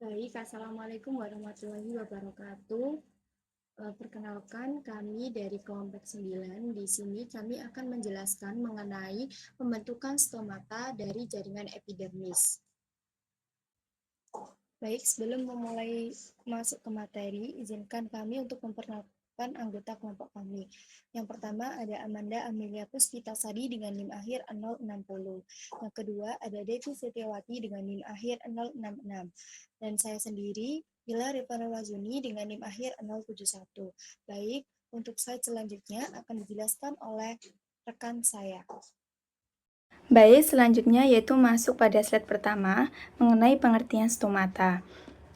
Baik, Assalamualaikum warahmatullahi wabarakatuh. Perkenalkan, kami dari kelompok 9. Di sini kami akan menjelaskan mengenai pembentukan stomata dari jaringan epidermis. Baik, sebelum memulai masuk ke materi, izinkan kami untuk memperkenalkan anggota kelompok kami. Yang pertama ada Amanda Amelia Puspitasari dengan NIM akhir 060. Yang kedua ada Devi Setiawati dengan NIM akhir 066. Dan saya sendiri, Bila Rifana Wazuni dengan NIM akhir 071. Baik, untuk slide selanjutnya akan dijelaskan oleh rekan saya. Baik, selanjutnya yaitu masuk pada slide pertama mengenai pengertian stomata.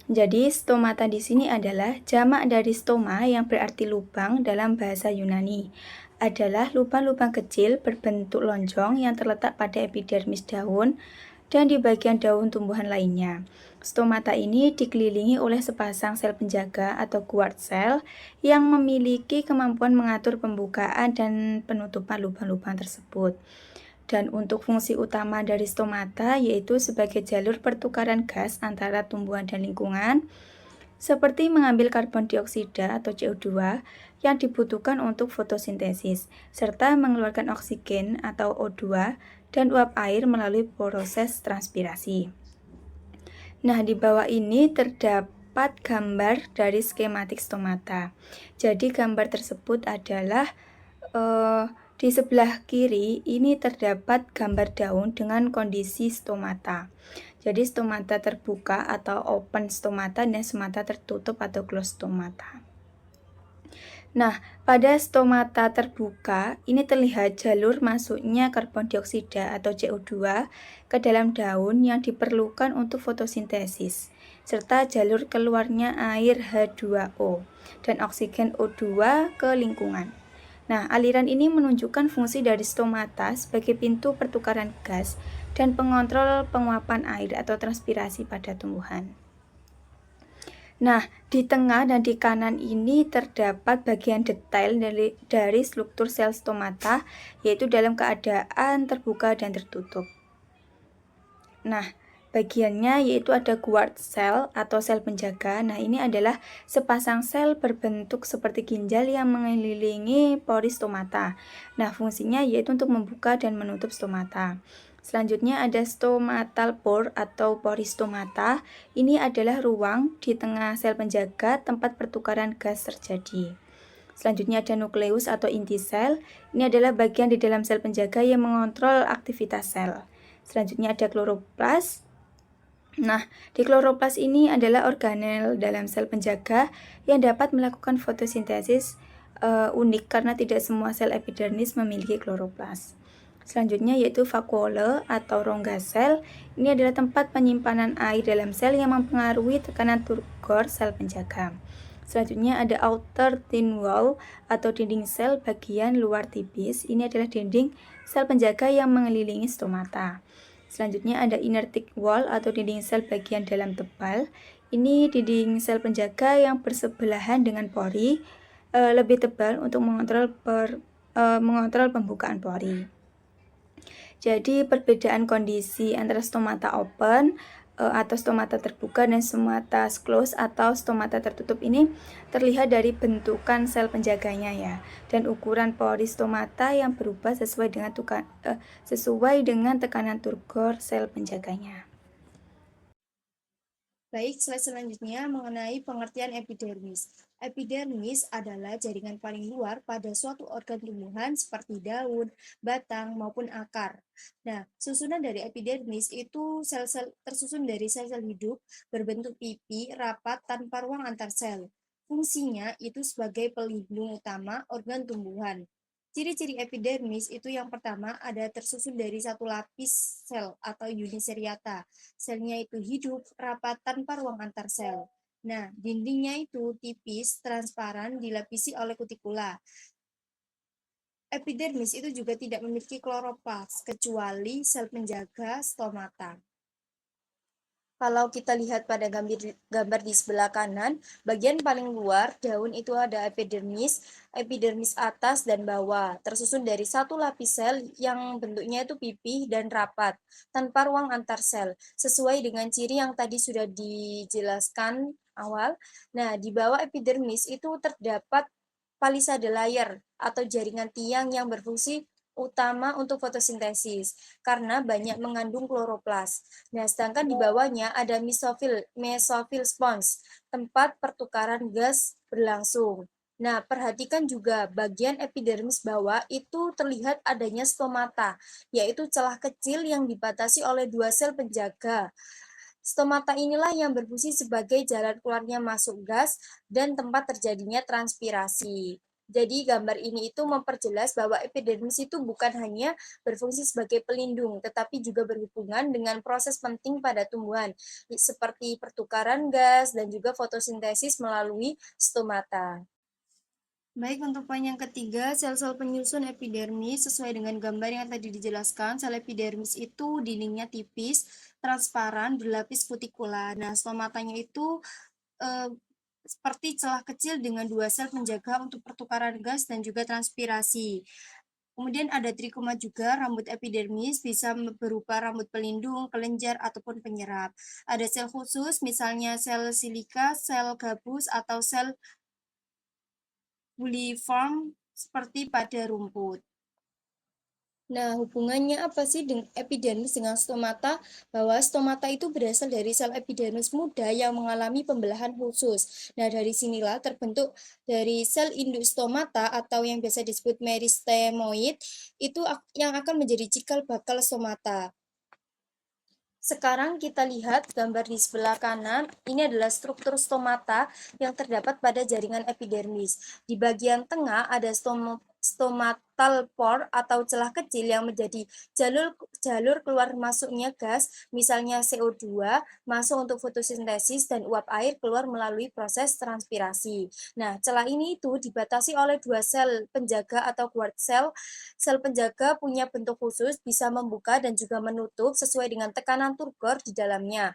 Jadi, stomata di sini adalah jamak dari stoma yang berarti lubang dalam bahasa Yunani. Adalah lubang-lubang kecil berbentuk lonjong yang terletak pada epidermis daun dan di bagian daun tumbuhan lainnya. Stomata ini dikelilingi oleh sepasang sel penjaga atau guard cell yang memiliki kemampuan mengatur pembukaan dan penutupan lubang-lubang tersebut. Dan untuk fungsi utama dari stomata yaitu sebagai jalur pertukaran gas antara tumbuhan dan lingkungan, seperti mengambil karbon dioksida atau CO2 yang dibutuhkan untuk fotosintesis, serta mengeluarkan oksigen atau O2 dan uap air melalui proses transpirasi. Nah, di bawah ini terdapat gambar dari skematik stomata. Jadi gambar tersebut adalah di sebelah kiri ini terdapat gambar daun dengan kondisi stomata. Jadi stomata terbuka atau open stomata dan stomata tertutup atau closed stomata. Nah, pada stomata terbuka ini terlihat jalur masuknya karbon dioksida atau CO2 ke dalam daun yang diperlukan untuk fotosintesis, serta jalur keluarnya air H2O dan oksigen O2 ke lingkungan. Nah, aliran ini menunjukkan fungsi dari stomata sebagai pintu pertukaran gas dan pengontrol penguapan air atau transpirasi pada tumbuhan. Nah, di tengah dan di kanan ini terdapat bagian detail dari struktur sel stomata, yaitu dalam keadaan terbuka dan tertutup. Nah, bagiannya yaitu ada guard cell atau sel penjaga. Nah, ini adalah sepasang sel berbentuk seperti ginjal yang mengelilingi pori stomata. Nah, fungsinya yaitu untuk membuka dan menutup stomata. Selanjutnya ada stomatal pore atau pori stomata. Ini adalah ruang di tengah sel penjaga tempat pertukaran gas terjadi. Selanjutnya ada nukleus atau inti sel. Ini adalah bagian di dalam sel penjaga yang mengontrol aktivitas sel. Selanjutnya ada kloroplas. Nah, di kloroplas ini adalah organel dalam sel penjaga yang dapat melakukan fotosintesis unik karena tidak semua sel epidermis memiliki kloroplas. Selanjutnya yaitu vakuole atau rongga sel. Ini adalah tempat penyimpanan air dalam sel yang mempengaruhi tekanan turgor sel penjaga. Selanjutnya ada outer thin wall atau dinding sel bagian luar tipis. Ini adalah dinding sel penjaga yang mengelilingi stomata. Selanjutnya ada inner thick wall atau dinding sel bagian dalam tebal. Ini dinding sel penjaga yang bersebelahan dengan pori lebih tebal untuk mengontrol pembukaan pori. Jadi perbedaan kondisi antara stomata open atau stomata terbuka dan stomata closed atau stomata tertutup ini terlihat dari bentukan sel penjaganya ya, dan ukuran pori stomata yang berubah sesuai dengan tekanan turgor sel penjaganya. Baik, slide selanjutnya mengenai pengertian epidermis. Epidermis adalah jaringan paling luar pada suatu organ tumbuhan seperti daun, batang, maupun akar. Nah, susunan dari epidermis itu sel-sel tersusun dari sel-sel hidup berbentuk pipi, rapat, tanpa ruang antar sel. Fungsinya itu sebagai pelindung utama organ tumbuhan. Ciri-ciri epidermis itu yang pertama ada tersusun dari satu lapis sel atau uniseriata. Selnya itu hidup, rapat, tanpa ruang antar sel. Nah, dindingnya itu tipis, transparan, dilapisi oleh kutikula. Epidermis itu juga tidak memiliki kloroplas, kecuali sel penjaga stomata. Kalau kita lihat pada gambar di sebelah kanan, bagian paling luar daun itu ada epidermis, epidermis atas dan bawah, tersusun dari satu lapis sel yang bentuknya itu pipih dan rapat, tanpa ruang antar sel, sesuai dengan ciri yang tadi sudah dijelaskan awal. Nah, di bawah epidermis itu terdapat palisade layer atau jaringan tiang yang berfungsi utama untuk fotosintesis karena banyak mengandung kloroplas. Nah, sedangkan di bawahnya ada mesofil spons, tempat pertukaran gas berlangsung. Nah, perhatikan juga bagian epidermis bawah itu terlihat adanya stomata, yaitu celah kecil yang dibatasi oleh dua sel penjaga. Stomata inilah yang berfungsi sebagai jalan keluarnya masuk gas dan tempat terjadinya transpirasi. Jadi gambar ini itu memperjelas bahwa epidermis itu bukan hanya berfungsi sebagai pelindung, tetapi juga berhubungan dengan proses penting pada tumbuhan, seperti pertukaran gas dan juga fotosintesis melalui stomata. Baik, untuk poin yang ketiga, sel-sel penyusun epidermis sesuai dengan gambar yang tadi dijelaskan, sel epidermis itu dindingnya tipis, transparan, berlapis kutikula. Nah, stomatanya itu eh, seperti celah kecil dengan dua sel penjaga untuk pertukaran gas dan juga transpirasi. Kemudian ada trikoma juga, rambut epidermis bisa berupa rambut pelindung, kelenjar, ataupun penyerap. Ada sel khusus, misalnya sel silika, sel gabus, atau sel Buliform seperti pada rumput. Nah, hubungannya apa sih dengan epidermis dengan stomata? Bahwa stomata itu berasal dari sel epidermis muda yang mengalami pembelahan khusus. Nah, dari sinilah terbentuk dari sel induk stomata atau yang biasa disebut meristemoid itu yang akan menjadi cikal bakal stomata. Sekarang kita lihat gambar di sebelah kanan, ini adalah struktur stomata yang terdapat pada jaringan epidermis. Di bagian tengah ada stomatal pore atau celah kecil yang menjadi jalur keluar masuknya gas, misalnya CO2, masuk untuk fotosintesis dan uap air keluar melalui proses transpirasi. Nah, celah ini itu dibatasi oleh dua sel penjaga atau guard cell. Sel penjaga punya bentuk khusus, bisa membuka dan juga menutup sesuai dengan tekanan turgor di dalamnya.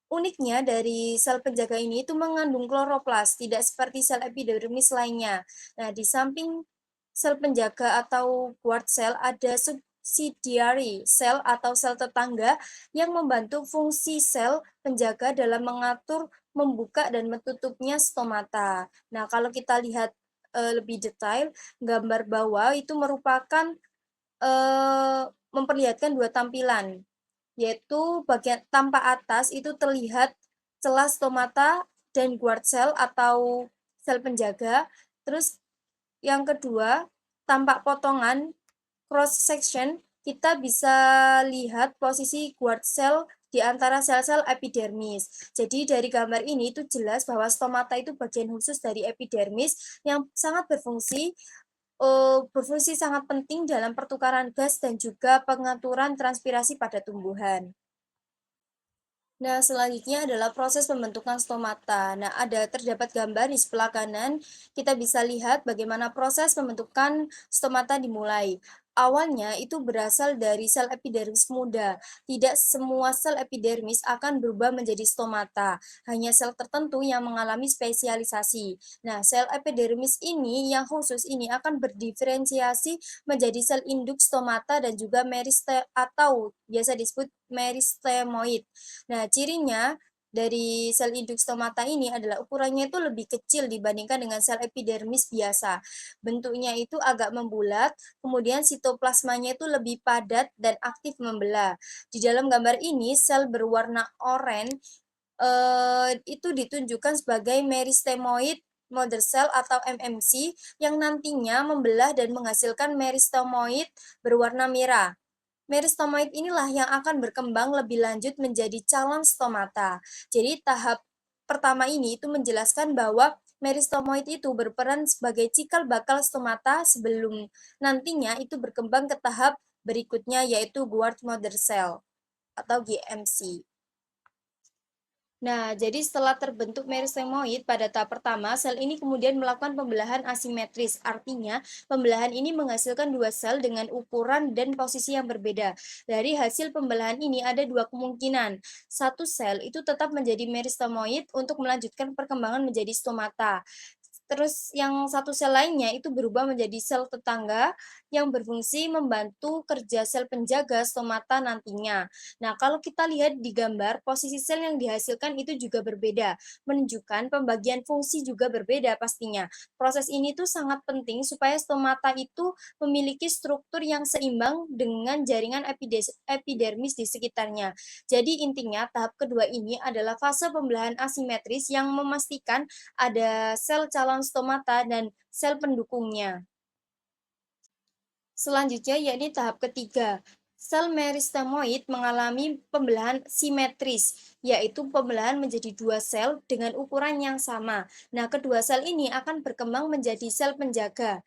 Uniknya dari sel penjaga ini itu mengandung kloroplas, tidak seperti sel epidermis lainnya. Nah, di samping sel penjaga atau guard cell ada subsidiary sel atau sel tetangga yang membantu fungsi sel penjaga dalam mengatur, membuka dan metutupnya stomata. Nah, kalau kita lihat lebih detail, gambar bawah itu merupakan memperlihatkan dua tampilan, yaitu bagian tampak atas itu terlihat celah stomata dan guard cell atau sel penjaga. Terus yang kedua, tampak potongan cross section, kita bisa lihat posisi guard cell di antara sel-sel epidermis. Jadi dari gambar ini itu jelas bahwa stomata itu bagian khusus dari epidermis yang sangat berfungsi sangat penting dalam pertukaran gas dan juga pengaturan transpirasi pada tumbuhan. Nah, selanjutnya adalah proses pembentukan stomata. Nah, terdapat gambar di sebelah kanan, kita bisa lihat bagaimana proses pembentukan stomata dimulai. Awalnya itu berasal dari sel epidermis muda. Tidak semua sel epidermis akan berubah menjadi stomata, hanya sel tertentu yang mengalami spesialisasi. Nah, sel epidermis ini yang khusus ini akan berdiferensiasi menjadi sel induk stomata dan juga atau biasa disebut meristemoid. Nah, cirinya dari sel induk stomata ini adalah ukurannya itu lebih kecil dibandingkan dengan sel epidermis biasa. Bentuknya itu agak membulat, kemudian sitoplasmanya itu lebih padat dan aktif membelah. Di dalam gambar ini, sel berwarna oranye itu ditunjukkan sebagai meristemoid mother cell atau MMC yang nantinya membelah dan menghasilkan meristemoid berwarna merah. Meristomoid inilah yang akan berkembang lebih lanjut menjadi calon stomata. Jadi tahap pertama ini itu menjelaskan bahwa meristomoid itu berperan sebagai cikal bakal stomata sebelum nantinya itu berkembang ke tahap berikutnya yaitu guard mother cell atau GMC. Nah, jadi setelah terbentuk meristemoid pada tahap pertama, sel ini kemudian melakukan pembelahan asimetris. Artinya, pembelahan ini menghasilkan dua sel dengan ukuran dan posisi yang berbeda. Dari hasil pembelahan ini ada dua kemungkinan. Satu sel itu tetap menjadi meristemoid untuk melanjutkan perkembangan menjadi stomata. Terus yang satu sel lainnya itu berubah menjadi sel tetangga yang berfungsi membantu kerja sel penjaga stomata nantinya. Nah, kalau kita lihat di gambar, posisi sel yang dihasilkan itu juga berbeda, menunjukkan pembagian fungsi juga berbeda pastinya. Proses ini tuh sangat penting supaya stomata itu memiliki struktur yang seimbang dengan jaringan epidermis di sekitarnya. Jadi intinya tahap kedua ini adalah fase pembelahan asimetris yang memastikan ada sel calon stomata dan sel pendukungnya. Selanjutnya yakni tahap ketiga. Sel meristemoid mengalami pembelahan simetris, yaitu pembelahan menjadi dua sel dengan ukuran yang sama. Nah, kedua sel ini akan berkembang menjadi sel penjaga.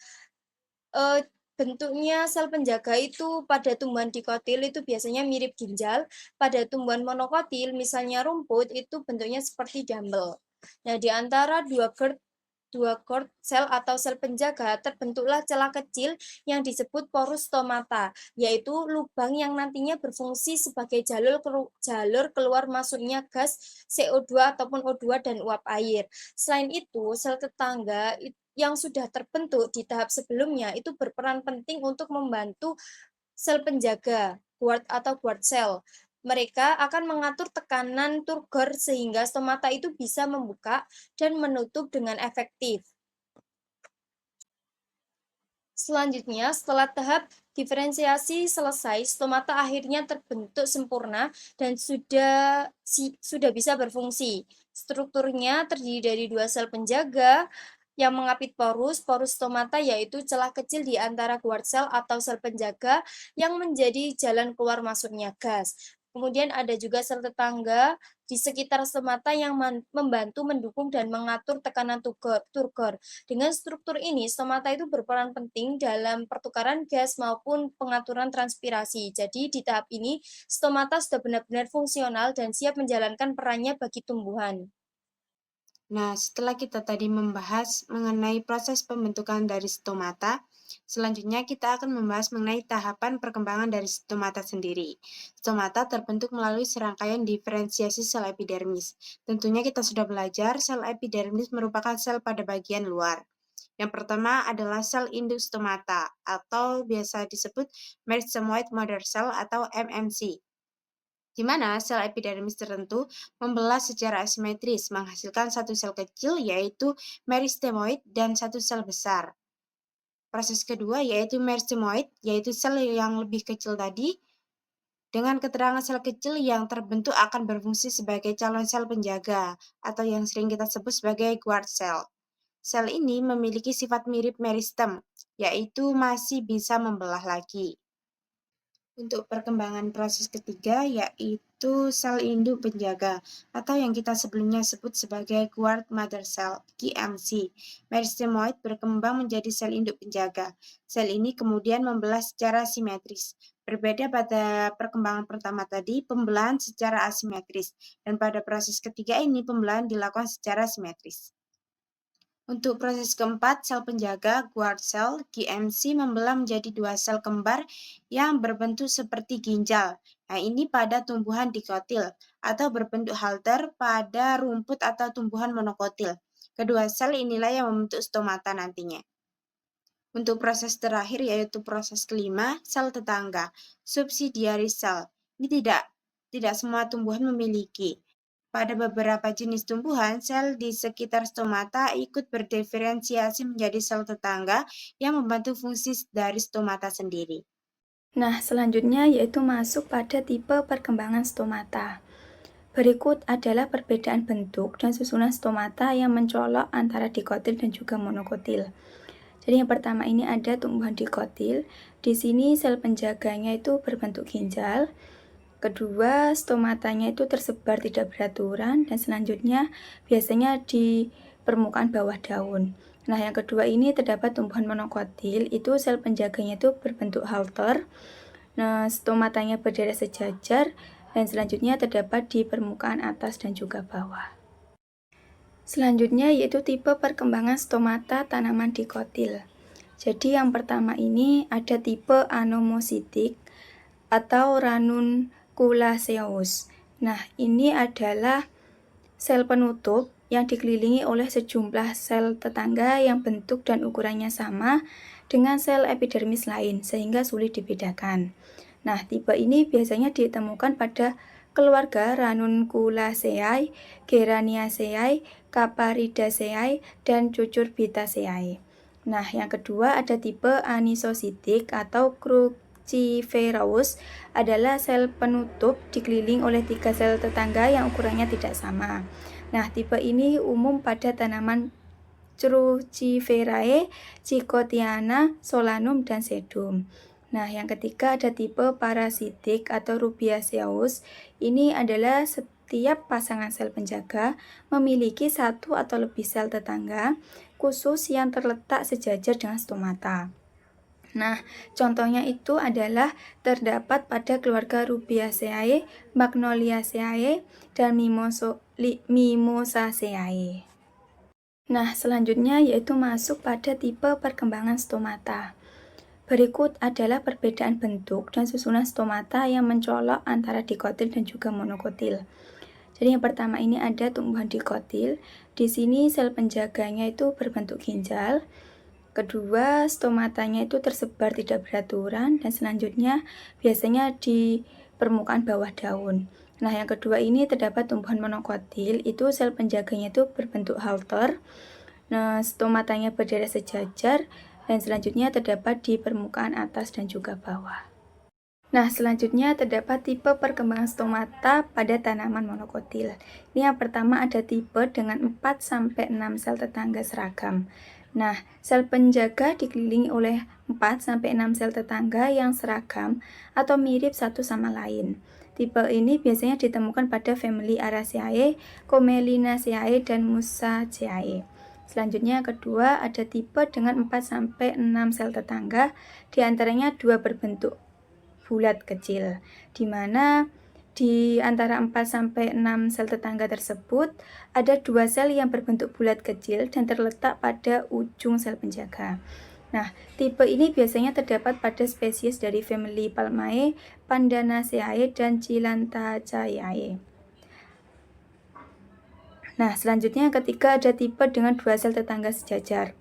Bentuknya sel penjaga itu pada tumbuhan dikotil itu biasanya mirip ginjal, pada tumbuhan monokotil misalnya rumput itu bentuknya seperti dumbbell. Nah, di antara dua cord sel atau sel penjaga terbentuklah celah kecil yang disebut porus stomata, yaitu lubang yang nantinya berfungsi sebagai jalur keluar masuknya gas CO2 ataupun O2 dan uap air. Selain itu, sel tetangga yang sudah terbentuk di tahap sebelumnya itu berperan penting untuk membantu sel penjaga, guard atau guard cell. Mereka akan mengatur tekanan turgor sehingga stomata itu bisa membuka dan menutup dengan efektif. Selanjutnya, setelah tahap diferensiasi selesai, stomata akhirnya terbentuk sempurna dan sudah bisa berfungsi. Strukturnya terdiri dari dua sel penjaga yang mengapit porus. Porus stomata yaitu celah kecil di antara guard cell atau sel penjaga yang menjadi jalan keluar masuknya gas. Kemudian ada juga sel tetangga di sekitar stomata yang membantu mendukung dan mengatur tekanan turgor. Dengan struktur ini, stomata itu berperan penting dalam pertukaran gas maupun pengaturan transpirasi. Jadi, di tahap ini, stomata sudah benar-benar fungsional dan siap menjalankan perannya bagi tumbuhan. Nah, setelah kita tadi membahas mengenai proses pembentukan dari stomata, selanjutnya kita akan membahas mengenai tahapan perkembangan dari stomata sendiri. Stomata terbentuk melalui serangkaian diferensiasi sel epidermis. Tentunya kita sudah belajar sel epidermis merupakan sel pada bagian luar. Yang pertama adalah sel induk stomata atau biasa disebut meristematoid mother cell atau MMC, di mana sel epidermis tertentu membelah secara asimetris, menghasilkan satu sel kecil yaitu meristemoid dan satu sel besar. Proses kedua yaitu meristemoid, yaitu sel yang lebih kecil tadi, dengan keterangan sel kecil yang terbentuk akan berfungsi sebagai calon sel penjaga, atau yang sering kita sebut sebagai guard cell. Sel ini memiliki sifat mirip meristem, yaitu masih bisa membelah lagi. Untuk perkembangan proses ketiga yaitu sel induk penjaga atau yang kita sebelumnya sebut sebagai guard mother cell (GMC). Meristemoid berkembang menjadi sel induk penjaga. Sel ini kemudian membelah secara simetris. Berbeda pada perkembangan pertama tadi, pembelahan secara asimetris, dan pada proses ketiga ini pembelahan dilakukan secara simetris. Untuk proses keempat, sel penjaga guard cell (GMC) membelah menjadi dua sel kembar yang berbentuk seperti ginjal. Nah, ini pada tumbuhan dikotil atau berbentuk halter pada rumput atau tumbuhan monokotil. Kedua sel inilah yang membentuk stomata nantinya. Untuk proses terakhir yaitu proses kelima, sel tetangga, subsidiary cell. Ini tidak semua tumbuhan memiliki. Pada beberapa jenis tumbuhan, sel di sekitar stomata ikut berdiferensiasi menjadi sel tetangga yang membantu fungsi dari stomata sendiri. Nah, selanjutnya yaitu masuk pada tipe perkembangan stomata. Berikut adalah perbedaan bentuk dan susunan stomata yang mencolok antara dikotil dan juga monokotil. Jadi yang pertama ini ada tumbuhan dikotil. Di sini sel penjaganya itu berbentuk ginjal. Kedua, stomatanya itu tersebar tidak beraturan dan selanjutnya biasanya di permukaan bawah daun. Nah, yang kedua ini terdapat tumbuhan monokotil, itu sel penjaganya itu berbentuk halter. Nah, stomatanya berderet sejajar dan selanjutnya terdapat di permukaan atas dan juga bawah. Selanjutnya yaitu tipe perkembangan stomata tanaman dikotil. Jadi yang pertama ini ada tipe anomositik atau ranunculaceous. Nah, ini adalah sel penutup yang dikelilingi oleh sejumlah sel tetangga yang bentuk dan ukurannya sama dengan sel epidermis lain, sehingga sulit dibedakan. Nah, tipe ini biasanya ditemukan pada keluarga Ranunculaceae, Geraniaceae, Caparidaceae, dan Cucurbitaceae. Nah, yang kedua ada tipe anisositik atau cruciferous, adalah sel penutup dikeliling oleh 3 sel tetangga yang ukurannya tidak sama. Nah, tipe ini umum pada tanaman Cruciferae, Chicotiana, Solanum, dan Sedum. Nah, yang ketiga ada tipe parasitik atau Rubiaceous. Ini adalah setiap pasangan sel penjaga memiliki satu atau lebih sel tetangga khusus yang terletak sejajar dengan stomata. Nah, contohnya itu adalah terdapat pada keluarga Rubiaceae, Magnoliaceae, dan Mimosaceae. Nah, selanjutnya yaitu masuk pada tipe perkembangan stomata. Berikut adalah perbedaan bentuk dan susunan stomata yang mencolok antara dikotil dan juga monokotil. Jadi yang pertama ini ada tumbuhan dikotil. Di sini sel penjaganya itu berbentuk ginjal. Kedua, stomatanya itu tersebar tidak beraturan, dan selanjutnya biasanya di permukaan bawah daun. Nah, yang kedua ini terdapat tumbuhan monokotil, itu sel penjaganya itu berbentuk halter. Nah, stomatanya berderet sejajar, dan selanjutnya terdapat di permukaan atas dan juga bawah. Nah, selanjutnya terdapat tipe perkembangan stomata pada tanaman monokotil. Ini yang pertama ada tipe dengan 4-6 sel tetangga seragam. Nah, sel penjaga dikelilingi oleh 4-6 sel tetangga yang seragam atau mirip satu sama lain. Tipe ini biasanya ditemukan pada famili Araceae, Commelinaceae, dan Musaceae. Selanjutnya kedua ada tipe dengan 4-6 sel tetangga, diantaranya 2 berbentuk bulat kecil, di mana di antara 4-6 sel tetangga tersebut ada 2 sel yang berbentuk bulat kecil dan terletak pada ujung sel penjaga. Nah, tipe ini biasanya terdapat pada spesies dari famili Palmae, Pandanaceae, dan Chilantaceae. Nah, selanjutnya ketiga ada tipe dengan 2 sel tetangga sejajar.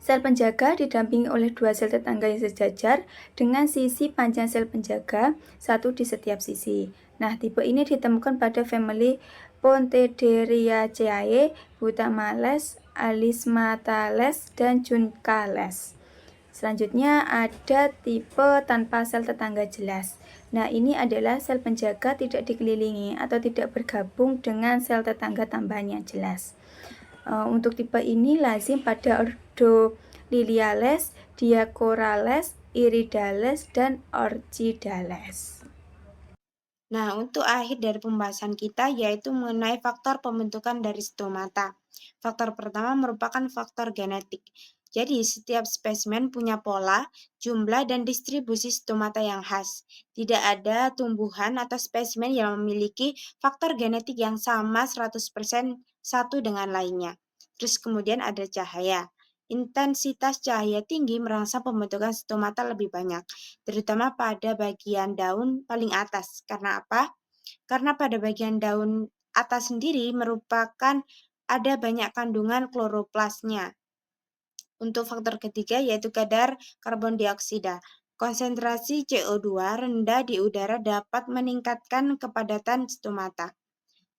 Sel penjaga didampingi oleh 2 sel tetangga yang sejajar dengan sisi panjang sel penjaga satu di setiap sisi. Nah, tipe ini ditemukan pada famili Pontederiaceae, Butamales, Alismatales, dan Juncales. Selanjutnya ada tipe tanpa sel tetangga jelas. Nah, ini adalah sel penjaga tidak dikelilingi atau tidak bergabung dengan sel tetangga tambahan yang jelas. Untuk tipe ini lazim pada ordo Liliales, Diacorales, Iridales, dan Orchidales. Nah, untuk akhir dari pembahasan kita yaitu mengenai faktor pembentukan dari stomata. Faktor pertama merupakan faktor genetik. Jadi, setiap spesimen punya pola, jumlah, dan distribusi stomata yang khas. Tidak ada tumbuhan atau spesimen yang memiliki faktor genetik yang sama 100% satu dengan lainnya. Terus kemudian ada cahaya. Intensitas cahaya tinggi merangsang pembentukan stomata lebih banyak, terutama pada bagian daun paling atas. Karena apa? Karena pada bagian daun atas sendiri merupakan ada banyak kandungan kloroplasnya. Untuk faktor ketiga yaitu kadar karbon dioksida. Konsentrasi CO2 rendah di udara dapat meningkatkan kepadatan stomata.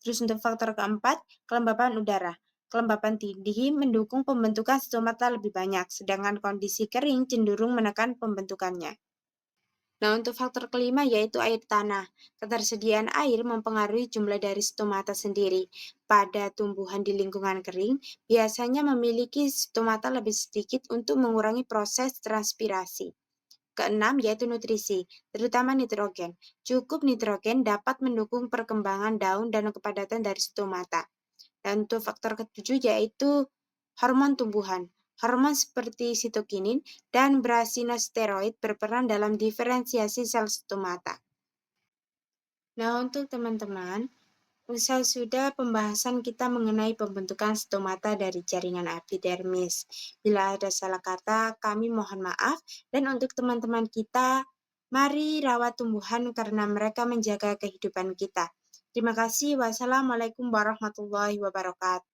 Terus untuk faktor keempat, kelembapan udara. Kelembapan tinggi mendukung pembentukan stomata lebih banyak, sedangkan kondisi kering cenderung menekan pembentukannya. Nah, untuk faktor kelima yaitu air tanah. Ketersediaan air mempengaruhi jumlah dari stomata sendiri. Pada tumbuhan di lingkungan kering, biasanya memiliki stomata lebih sedikit untuk mengurangi proses transpirasi. Keenam yaitu nutrisi, terutama nitrogen. Cukup nitrogen dapat mendukung perkembangan daun dan kepadatan dari stomata. Dan untuk faktor ketujuh yaitu hormon tumbuhan. Hormon seperti sitokinin dan brasinosteroid berperan dalam diferensiasi sel stomata. Nah, untuk teman-teman, usai sudah pembahasan kita mengenai pembentukan stomata dari jaringan epidermis. Bila ada salah kata, kami mohon maaf. Dan untuk teman-teman kita, mari rawat tumbuhan karena mereka menjaga kehidupan kita. Terima kasih. Wassalamualaikum warahmatullahi wabarakatuh.